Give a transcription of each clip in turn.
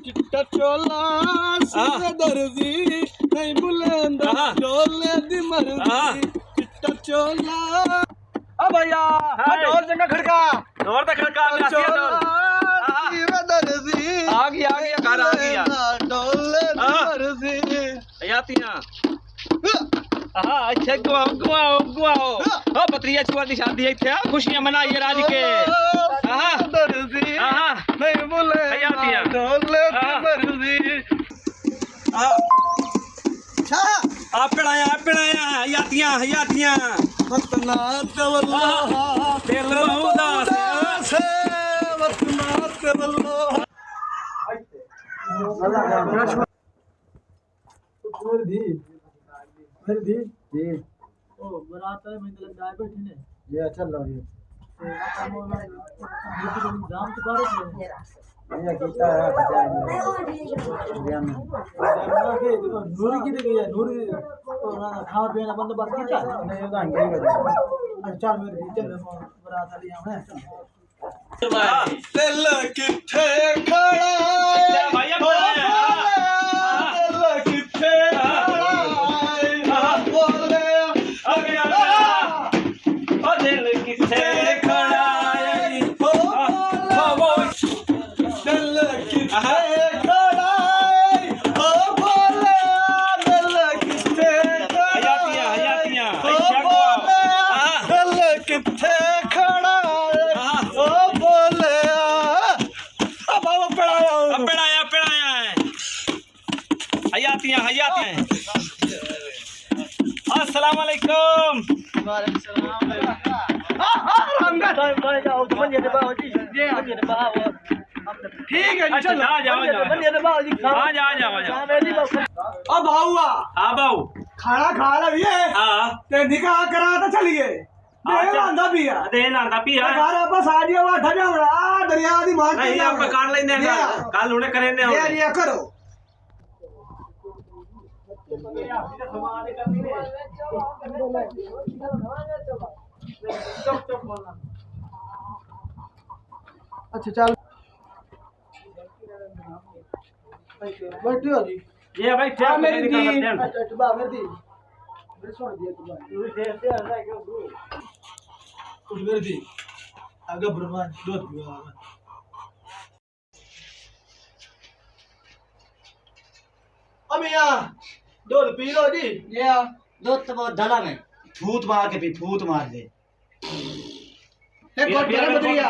चिट्टा चोला सीधे दर्जी नहीं बुलंदा चोले दी मर्जी चिट्टा चोला अब भैया ढोल जंगा खड़का ढोल दा खड़का चोला सीधे दर्जी आ गया घर आ गया चोले दी मर्जी यातियां हाँ अच्छा गुआओ हो पत्रिया छुआ की शादी है थे खुशियां मनाइए राज के हाँ नहीं बोले ढोले मर्जी आप पिड़ाया यातियां वतना तवल्ला दिल उदास है वतना तवल्ला मेरी दी जी ओ बरात है मैं लग जाए बैठे ने ये अच्छा लग रही है जाम तो करो ये कितना है नूरी की गई है नूरी तो ना खाना पीना बंदोबस्त किया नहीं ये तो अंगे ही कर चल मेरी दी चल बरात वाली आवे दिल किथे खड़ा है भैया अस्सलाम वालेकुम वालेकुम सलाम ठीक है चलो आ जाओ अब आऊआ हां बाऊ खाना खा लिये हां ते निकाह करा तो चलिए देना पिया घर बस आ जियो वाठा जावड़ा दरिया दी मार नहीं आप काट लेंदे कल हुने करेंदे ये करो अच्छा चल बैठे हो जी ये बैठे मेरी दी बा मेरी दी मेरे सुन दिया तू देर से आ रहा है क्यों कुछ मेरी दी आगे ब्रह्मा दूध पियो अमिया दूध पी लो जी ये दूध तो बहुत डाला में फूट मार के पी फूट मार दे एक और गरम बदरिया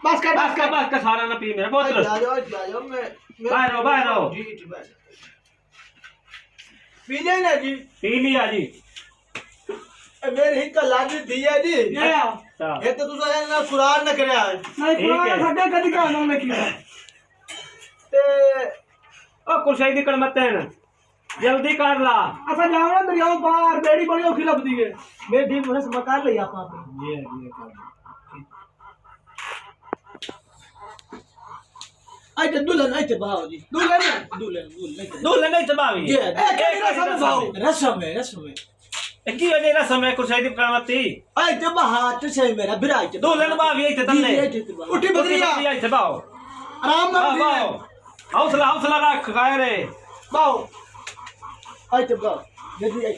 बस का सारा ना पी मेरा बोतल आ जाओ मैं बाहर आओ जी बाहर पी जाए ना जी पी लिया जी मेरी हिक लागी दिया जी ये तो तुसा ना कुरान न करया नहीं कुरान सटे कदी का नाम में किया ते ओ कुर्सी दी कलमत है ना जल्दी कर ला अच्छा जाओ ना दरियाओं पार बेड़ी बड़ी औखी लगदी है मेरी दी बरस मकान लई आपा ये आई ते दुल्हन आई ते बाव जी दुल्हन नहीं ते बावी ये केड़ी रसम बाव रसम है की होने रसम है कुछ दी करामती आई ते बहा ते से मेरा बिराई ते दुल्हन बावी आई ते तन्ने उठी बदरिया आई ते बाव आराम ना बाव हौसला रख गाय रे बाव आई ते बाव यदि आई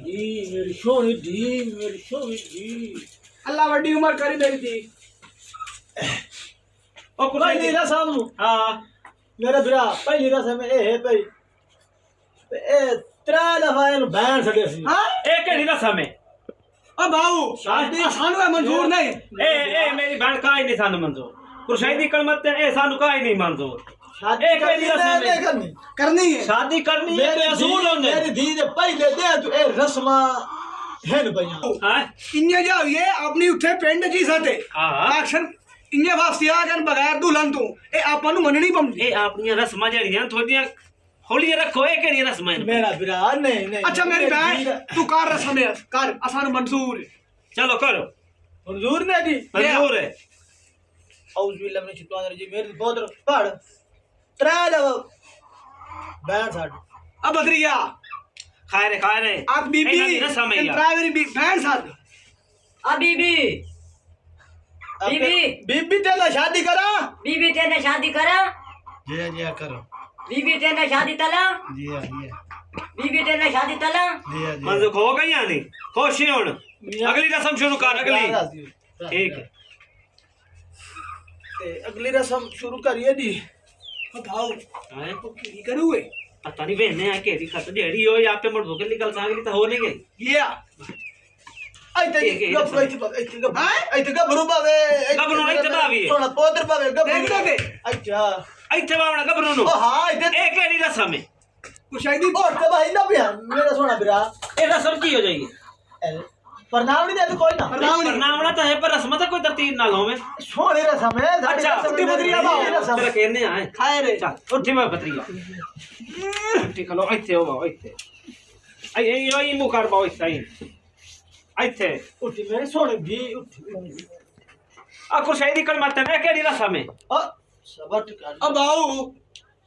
जी मेरी सोनी दी अल्लाह बड़ी उम्र करी मेरी दी ओ पहली रसम हां मेरा बिरा पहली रसम ए है भाई ए त्रा दफा इन बैन छड़े सी हां ए केड़ी रसम है ओ बाऊ शादी सानू मंजूर नहीं ए मेरी बहन काई नहीं सानू मंजूर कुर्शादी कलमत ए सानू काई नहीं मंजूर शादी केड़ी रसम है करनी है शादी करनी है मेरे असूल होने मेरी दी दे पहले दे तू ए रस्मा है न भैया हां इन्ने जाविए अपनी उठे पिंड जी साथे हां एक्शन इन्ने वास्ते आ गन बगैर दुल्हन तू ए आपन नु मननी पम ए आपनियां रस्मां जड़ियां थोड़ियां होली रखो ए केड़ी रस्मां मेरा बिरा नहीं अच्छा मेरी बहन तू कर रस्म कर असान मंजूर चलो करो मंजूर ने जी मंजूर है औज बिल्लाह मिन शैतान रजीम मेरी बहुत पढ़ त्रै दफा बैठ साड अब बदरिया खाए रे आप बीबी त्रै मेरी बहन साड आ बीबी तेरे शादी करा जी करो बीवी तेरे शादी तला जी बीवी तेरे शादी तला जी मंजूर हो गई यानी खुश ही हुन अगली रस्म शुरू कर अगली ठीक है ते अगली रस्म शुरू करिए दी भाऊ हैं की करूए पता नहीं बहने आ केरी खत जेड़ी हो या पे मड़ भूख निकल सांगली तो हो नहीं गई ये आई ते गप आई ते गबरू बावे गबरू आई ते बावी सोना पोतर बावे गबरू अच्छा ਇੱਥੇ ਬਾਵਣਾ ਗੱਭਰੂ ਨੂੰ ओ हां इधर ਇਹ ਕਿਹੜੀ ਰਸਮ ਹੈ कुशाइदी और तो भाई ना बिया मेरा सोना बिरा ਇਹ ਰਸਮ ਕੀ ਹੋ ਜਾਏਗੀ प्रणाम नहीं दे कोई ना ਪ੍ਰਣਾਮਣਾ ਤਾਂ ਹੈ ਪਰ ਰਸਮ ਤਾਂ ਕੋਈ ਤਰਤੀਬ ਨਾਲ ਹੋਵੇ सोने रस्म है अच्छा छुट्टी बदरिया बावे रस्म ਤੇਰਾ ਕਹਿੰਦੇ ਆ खाए रे ਚੱਲ ਉੱਠੀ ਮੈਂ ਪਤਰੀਆ ਉੱਠੀ ਖਲੋ ਇੱਥੇ ਹੋਵਾ ਇੱਥੇ ਆਈ ਮੂੰਹ ਕਰ ਬਾਓ ਇੱਥੇ उठी मेरे सोने भी उठी ਆ ਕੁਸ਼ੈਦੀ ਕਲ ਮਤ ਹੈ ਕਿਹੜੀ ਰਸਮ ਹੈ सबर कर अब आओ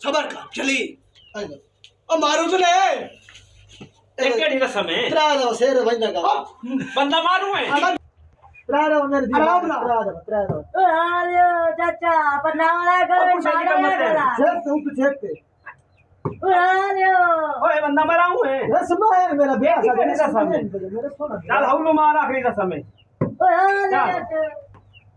सबर कर चली ओ मारू तो ले ਇਹ ਕਿਹੜੀ ਰਸਮ ਹੈ त्रा दो शेर बंदा का ਬੰਦਾ ਮਾਰੂ ਹੈ त्रा दो मेरे दी त्रा दो आलियो चाचा पन्नावला कर मारा शेर तू तो शेर पे आलियो ਓਏ ਬੰਦਾ ਮਰਾਉ ਹੈ रस्म है मेरा ब्याह सा किहड़ी रस्म है? मेरा सोना ਚੱਲ ਹਉਲੂ ਮਾਰ ਆਖਰੀ ਰਸਮ ਹੈ आलियो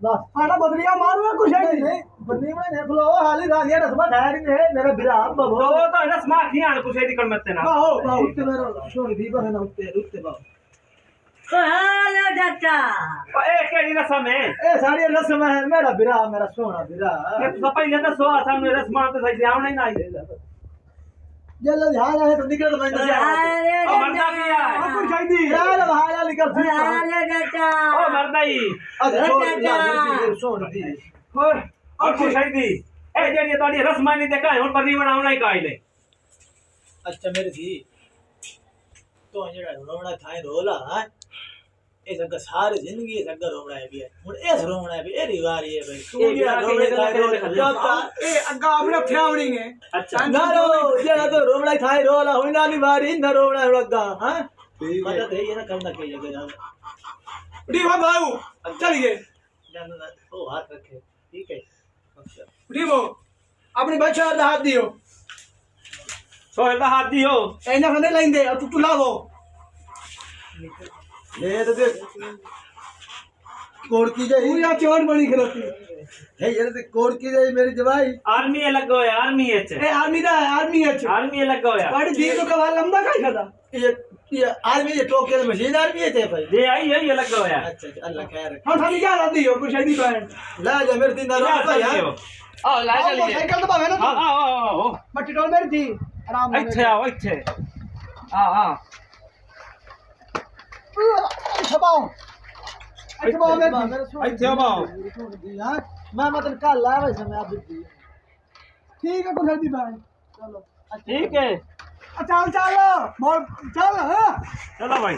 बस आना बदरिया मारूंगा कुछ नहीं बंदी में देख लो हाली रानिया रस्म ठहरी है मेरा बिरा बबो तो तो रस्म आखियां कुशैदी कल मत ना बाहो बाहो उत्ते मेरा छोड़ दी बहना उत्ते बाहो आलियो चाचा ਇਹ ਕਿਹੜੀ ਰਸਮ ਹੈ ए सारी रस्म है मेरा बिरा मेरा सोना बिरा ਇਹ ਤਾਂ ਪਹਿਲਾਂ ਤਾਂ ਸੋ ਸਾਨੂੰ ਰਸਮਾਂ ਤੇ ਸਹੀ ਆਉਣਾ ही नहीं जल्दी हाल है तो निकल तो मैंने आलियो ओ मरदा किया है कुछ चाहिए यार हाल निकल आलियो चाचा ओ मरदा ही अच्छा सोना दी और कुशैदी ए जेडी तोड़ी रस्मां नहीं देखा हुन परनी बनावना ही काई ले अच्छा मेरे थी तो जेड़ा रोवना थाए रोला है ए जगह सारी जिंदगी जगह रोवना है भी है हुन एस रोवना है भी ए रिवारी है भाई तू ये रोवना थाए रोला ए अग्गा अपने फ्यावनी है अच्छा ना रो जेड़ा तो रोवना थाए रोला होई ना नी वारी न रोवना अग्गा हां मदद है ये ना करना के जगह डी भाऊ चलिए ओ हाथ रखे ठीक है अच्छा रीवो अपनी बच्चा दा हाथ दियो सोहेल दा हाथ दियो एना खने लेंदे और तू लावो ले तो देख कोड़ की जाई पूरा चोर बनी खरती है यार ते कोड़ की जाई मेरी जवाई आर्मी है लगो है आर्मी है ए आर्मी दा आर्मी है आर्मी है लगो है बड़ी दी तो कवा लंबा का खदा ये आर्मी ये टोके मशीन आर्मी है ते भाई दे आई है ये लगो है अच्छा अल्लाह खैर हां थानी क्या आती हो कुछ ऐसी बहन ला जा मेरे दिन रो भाई यार आ ला चलिए साइकिल तो भावे ना हां हां मट्टी डोल मेरी थी आराम ਇੱਥੇ ਆਓ ਇੱਥੇ हां हां छपाओ छपाओ मेरे ਇੱਥੇ ਆਓ मैं मतलब कल आया वैसे मैं आप दी ठीक है कुछ ऐसी बहन चलो ठीक है चल चल बोल चल हां चलो भाई